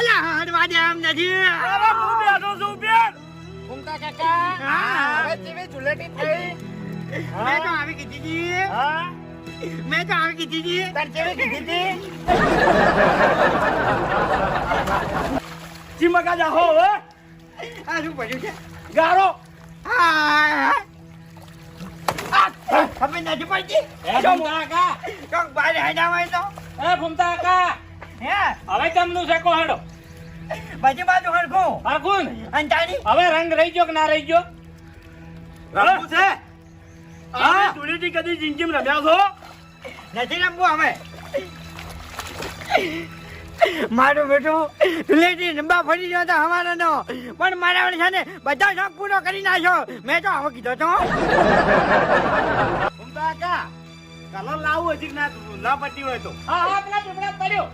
અલા હડવા દે એમ નથી. અરે હું બેઠો છું બેન. ફૂમતા કાકા હવે જેવી જુલેટી થઈ. મેં તો આવી કીધી હતી. હા મેં તો આવી કીધી હતી. તાર જેવી કીધી હતી. ચીમકા જા હો હવે આ શું પડ્યું છે? ગારો હા હવે નથી પડતી. ફૂમતા કાકા ચોક બહાર હેડા હોય તો ફૂમતા કાકા હે હવે કેમનું છે કો હેડો બધી બાજુ હરખું પાકું ને? અને તારી હવે રંગ રહી ગયો કે ના રહી ગયો રમવું છે હા ધૂળેટી કદી જિંદગીમાં રમ્યા છો નથી રમવું અમે. મારું બેટું ધૂળેટી રંબા ફરી ગયો તો અમારો નો પણ મારા વડે છે ને બધા શોખ પૂરો કરી નાખ્યો. મેં તો આવો કીધો તો ફૂમતા કાકા કલર લાવું હજી ના પટ્ટી હોય તો હા પેલા ટુકડા પડ્યો